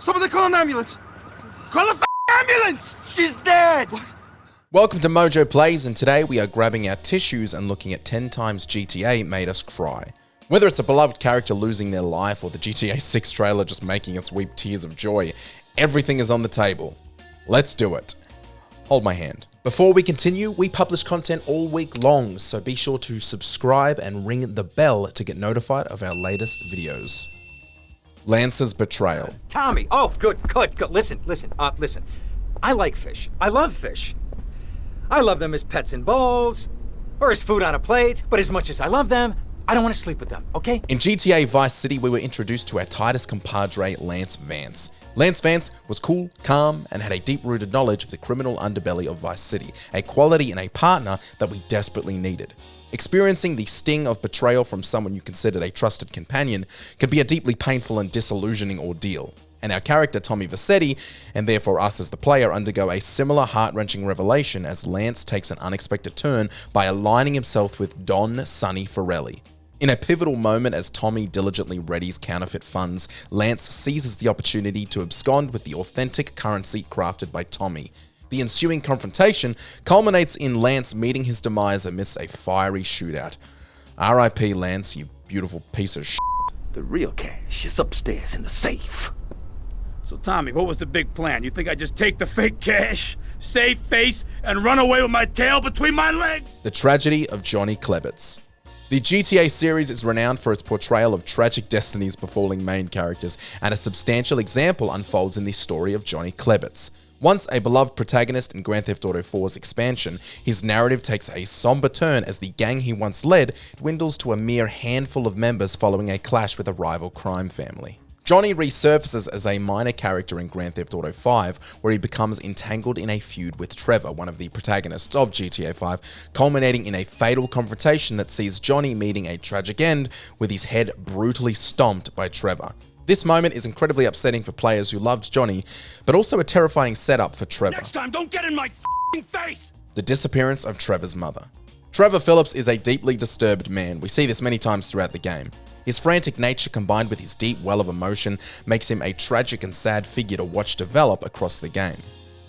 Somebody call an ambulance! Call the ambulance! She's dead! What? Welcome to MojoPlays, and today we are grabbing our tissues and looking at 10 times GTA made us cry. Whether it's a beloved character losing their life or the GTA 6 trailer just making us weep tears of joy, everything is on the table. Let's do it. Hold my hand. Before we continue, we publish content all week long, so be sure to subscribe and ring the bell to get notified of our latest videos. Lance's Betrayal. Tommy! Oh, good. Listen. I like fish. I love fish. I love them as pets in bowls, or as food on a plate, but as much as I love them, I don't want to sleep with them, okay? In GTA Vice City, we were introduced to our tightest compadre, Lance Vance. Lance Vance was cool, calm, and had a deep-rooted knowledge of the criminal underbelly of Vice City, a quality and a partner that we desperately needed. Experiencing the sting of betrayal from someone you considered a trusted companion could be a deeply painful and disillusioning ordeal. And our character, Tommy Vercetti, and therefore us as the player, undergo a similar heart-wrenching revelation as Lance takes an unexpected turn by aligning himself with Don Sonny Forelli. In a pivotal moment as Tommy diligently readies counterfeit funds, Lance seizes the opportunity to abscond with the authentic currency crafted by Tommy. The ensuing confrontation culminates in Lance meeting his demise amidst a fiery shootout. R.I.P. Lance, you beautiful piece of shit. The real cash is upstairs in the safe. So Tommy, what was the big plan? You think I just take the fake cash, save face, and run away with my tail between my legs? The tragedy of Johnny Klebitz. The GTA series is renowned for its portrayal of tragic destinies befalling main characters, and a substantial example unfolds in the story of Johnny Klebitz. Once a beloved protagonist in Grand Theft Auto 4's expansion, his narrative takes a somber turn as the gang he once led dwindles to a mere handful of members following a clash with a rival crime family. Johnny resurfaces as a minor character in Grand Theft Auto 5, where he becomes entangled in a feud with Trevor, one of the protagonists of GTA 5, culminating in a fatal confrontation that sees Johnny meeting a tragic end with his head brutally stomped by Trevor. This moment is incredibly upsetting for players who loved Johnny, but also a terrifying setup for Trevor. Next time, don't get in my f***ing face! The disappearance of Trevor's mother. Trevor Phillips is a deeply disturbed man. We see this many times throughout the game. His frantic nature combined with his deep well of emotion makes him a tragic and sad figure to watch develop across the game.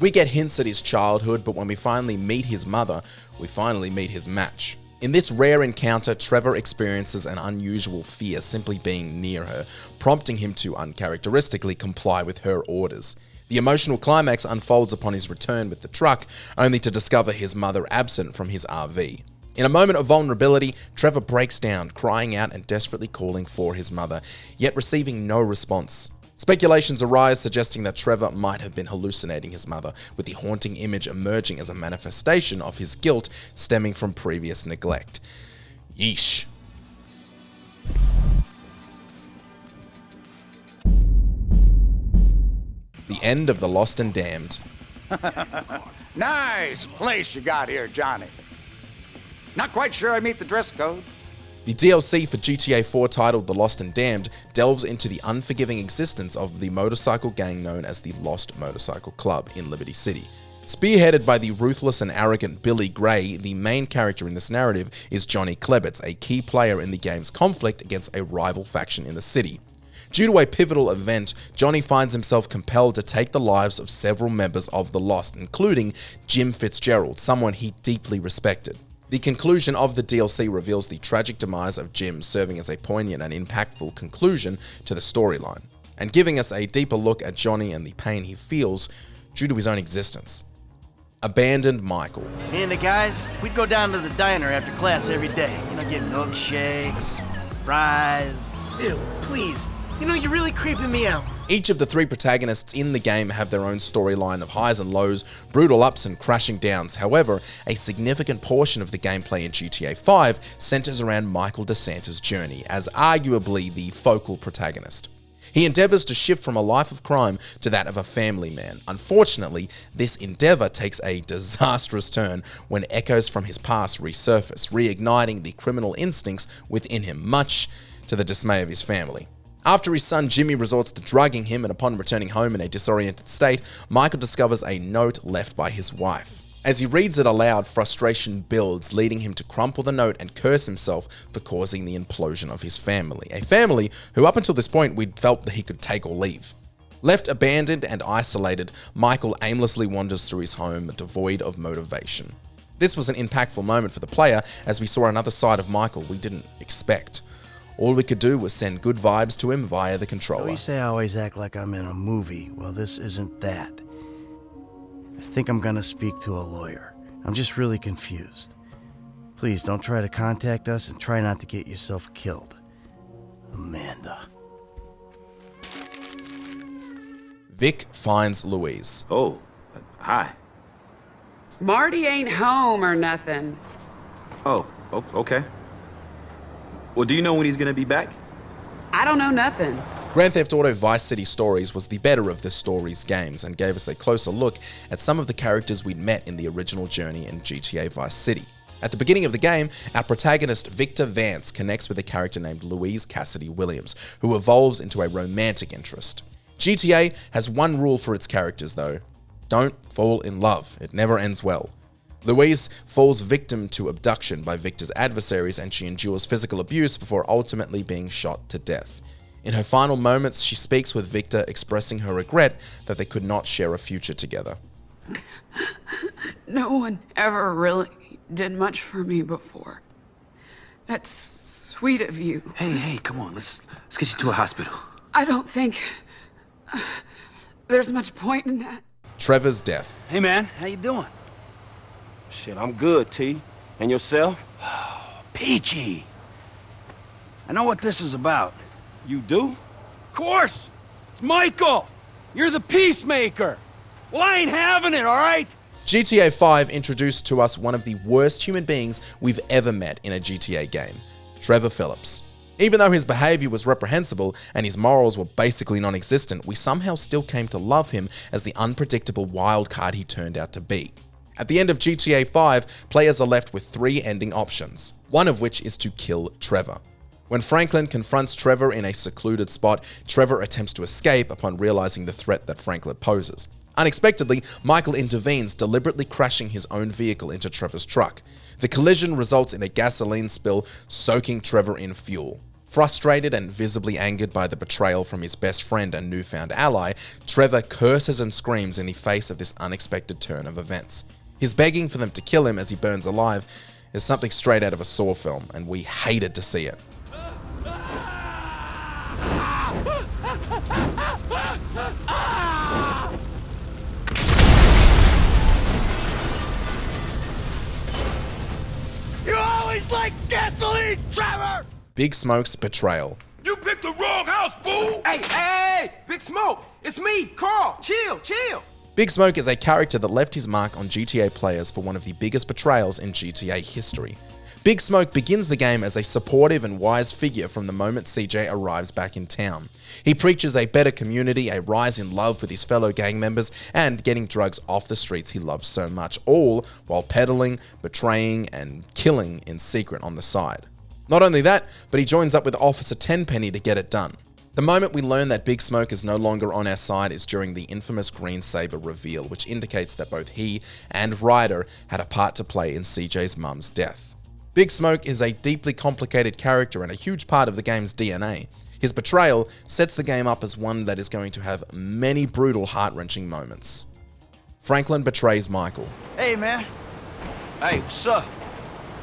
We get hints at his childhood, but when we finally meet his mother, we finally meet his match. In this rare encounter, Trevor experiences an unusual fear simply being near her, prompting him to uncharacteristically comply with her orders. The emotional climax unfolds upon his return with the truck, only to discover his mother absent from his RV. In a moment of vulnerability, Trevor breaks down, crying out and desperately calling for his mother, yet receiving no response. Speculations arise suggesting that Trevor might have been hallucinating his mother, with the haunting image emerging as a manifestation of his guilt stemming from previous neglect. Yeesh. The end of The Lost and Damned. Nice place you got here, Johnny. Not quite sure I meet the dress code. The DLC for GTA 4 titled The Lost and Damned delves into the unforgiving existence of the motorcycle gang known as the Lost Motorcycle Club in Liberty City. Spearheaded by the ruthless and arrogant Billy Gray, the main character in this narrative is Johnny Klebitz, a key player in the game's conflict against a rival faction in the city. Due to a pivotal event, Johnny finds himself compelled to take the lives of several members of the Lost, including Jim Fitzgerald, someone he deeply respected. The conclusion of the DLC reveals the tragic demise of Jim, serving as a poignant and impactful conclusion to the storyline, and giving us a deeper look at Johnny and the pain he feels due to his own existence. Abandoned Michael. Me and the guys, we'd go down to the diner after class every day. Get milkshakes, fries. Ew, please. You're really creeping me out. Each of the three protagonists in the game have their own storyline of highs and lows, brutal ups and crashing downs. However, a significant portion of the gameplay in GTA 5 centers around Michael DeSanta's journey as arguably the focal protagonist. He endeavors to shift from a life of crime to that of a family man. Unfortunately, this endeavor takes a disastrous turn when echoes from his past resurface, reigniting the criminal instincts within him, much to the dismay of his family. After his son Jimmy resorts to drugging him, and upon returning home in a disoriented state, Michael discovers a note left by his wife. As he reads it aloud, frustration builds, leading him to crumple the note and curse himself for causing the implosion of his family. A family who up until this point we'd felt that he could take or leave. Left abandoned and isolated, Michael aimlessly wanders through his home, devoid of motivation. This was an impactful moment for the player, as we saw another side of Michael we didn't expect. All we could do was send good vibes to him via the controller. You say I always act like I'm in a movie. Well, this isn't that. I think I'm gonna speak to a lawyer. I'm just really confused. Please don't try to contact us and try not to get yourself killed. Amanda. Vic finds Louise. Oh, hi. Marty ain't home or nothing. Oh, okay. Well, do you know when he's gonna be back? I don't know nothing. Grand Theft Auto Vice City Stories was the better of the Stories games and gave us a closer look at some of the characters we'd met in the original journey in GTA Vice City. At the beginning of the game, our protagonist Victor Vance connects with a character named Louise Cassidy Williams, who evolves into a romantic interest. GTA has one rule for its characters though: don't fall in love, it never ends well. Louise falls victim to abduction by Victor's adversaries and she endures physical abuse before ultimately being shot to death. In her final moments, she speaks with Victor, expressing her regret that they could not share a future together. No one ever really did much for me before. That's sweet of you. Hey, come on, let's get you to a hospital. I don't think there's much point in that. Trevors Death. Hey man, how you doing? Shit, I'm good, T. And yourself? Peachy. I know what this is about. You do? Of course! It's Michael! You're the peacemaker! Well, I ain't having it, all right? GTA 5 introduced to us one of the worst human beings we've ever met in a GTA game, Trevor Phillips. Even though his behavior was reprehensible and his morals were basically non-existent, we somehow still came to love him as the unpredictable wild card he turned out to be. At the end of GTA 5, players are left with 3 ending options, one of which is to kill Trevor. When Franklin confronts Trevor in a secluded spot, Trevor attempts to escape upon realizing the threat that Franklin poses. Unexpectedly, Michael intervenes, deliberately crashing his own vehicle into Trevor's truck. The collision results in a gasoline spill, soaking Trevor in fuel. Frustrated and visibly angered by the betrayal from his best friend and newfound ally, Trevor curses and screams in the face of this unexpected turn of events. His begging for them to kill him as he burns alive is something straight out of a Saw film, and we hated to see it. You always like gasoline, Trevor! Big Smoke's Betrayal. You picked the wrong house, fool! Hey, Big Smoke! It's me, Carl! Chill! Big Smoke is a character that left his mark on GTA players for one of the biggest betrayals in GTA history. Big Smoke begins the game as a supportive and wise figure from the moment CJ arrives back in town. He preaches a better community, a rise in love with his fellow gang members, and getting drugs off the streets he loves so much, all while peddling, betraying, and killing in secret on the side. Not only that, but he joins up with Officer Tenpenny to get it done. The moment we learn that Big Smoke is no longer on our side is during the infamous Green Saber reveal, which indicates that both he and Ryder had a part to play in CJ's mum's death. Big Smoke is a deeply complicated character and a huge part of the game's DNA. His betrayal sets the game up as one that is going to have many brutal, heart-wrenching moments. Franklin betrays Michael. Hey, man. Hey, what's up?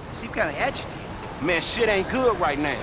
You seem kind of agitated. Man, shit ain't good right now.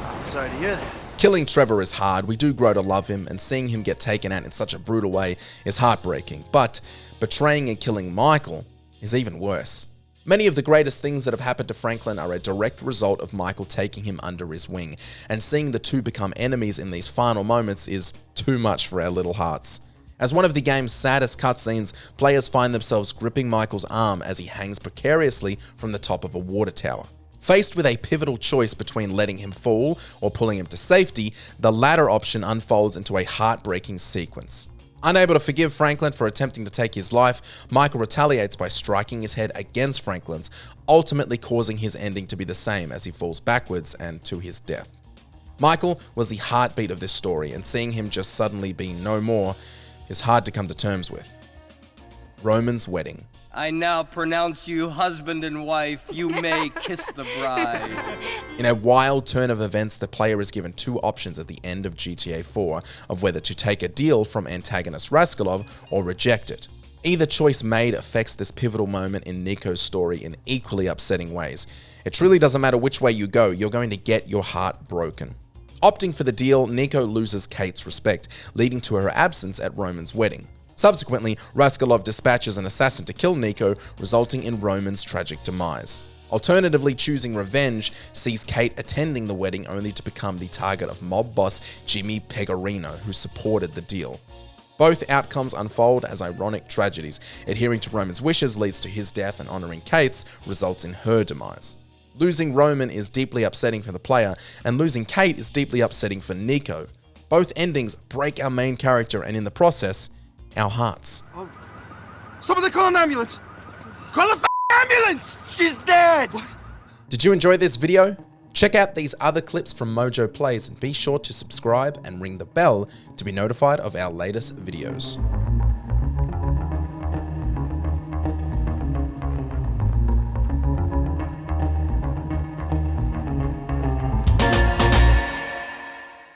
I'm sorry to hear that. Killing Trevor is hard, we do grow to love him, and seeing him get taken out in such a brutal way is heartbreaking, but betraying and killing Michael is even worse. Many of the greatest things that have happened to Franklin are a direct result of Michael taking him under his wing, and seeing the two become enemies in these final moments is too much for our little hearts. As one of the game's saddest cutscenes, players find themselves gripping Michael's arm as he hangs precariously from the top of a water tower. Faced with a pivotal choice between letting him fall or pulling him to safety, the latter option unfolds into a heartbreaking sequence. Unable to forgive Franklin for attempting to take his life, Michael retaliates by striking his head against Franklin's, ultimately causing his ending to be the same as he falls backwards and to his death. Michael was the heartbeat of this story, and seeing him just suddenly be no more is hard to come to terms with. Roman's Wedding. I now pronounce you husband and wife. You may kiss the bride. In a wild turn of events, the player is given two options at the end of GTA 4 of whether to take a deal from antagonist Raskolov or reject it. Either choice made affects this pivotal moment in Nico's story in equally upsetting ways. It truly doesn't matter which way you go, you're going to get your heart broken. Opting for the deal, Nico loses Kate's respect, leading to her absence at Roman's wedding. Subsequently, Raskolov dispatches an assassin to kill Nico, resulting in Roman's tragic demise. Alternatively, choosing revenge sees Kate attending the wedding only to become the target of mob boss Jimmy Pegorino, who supported the deal. Both outcomes unfold as ironic tragedies. Adhering to Roman's wishes leads to his death, and honoring Kate's results in her demise. Losing Roman is deeply upsetting for the player, and losing Kate is deeply upsetting for Nico. Both endings break our main character, and in the process, our hearts. Somebody call an ambulance! Call the ambulance! She's dead! What? Did you enjoy this video? Check out these other clips from MojoPlays and be sure to subscribe and ring the bell to be notified of our latest videos.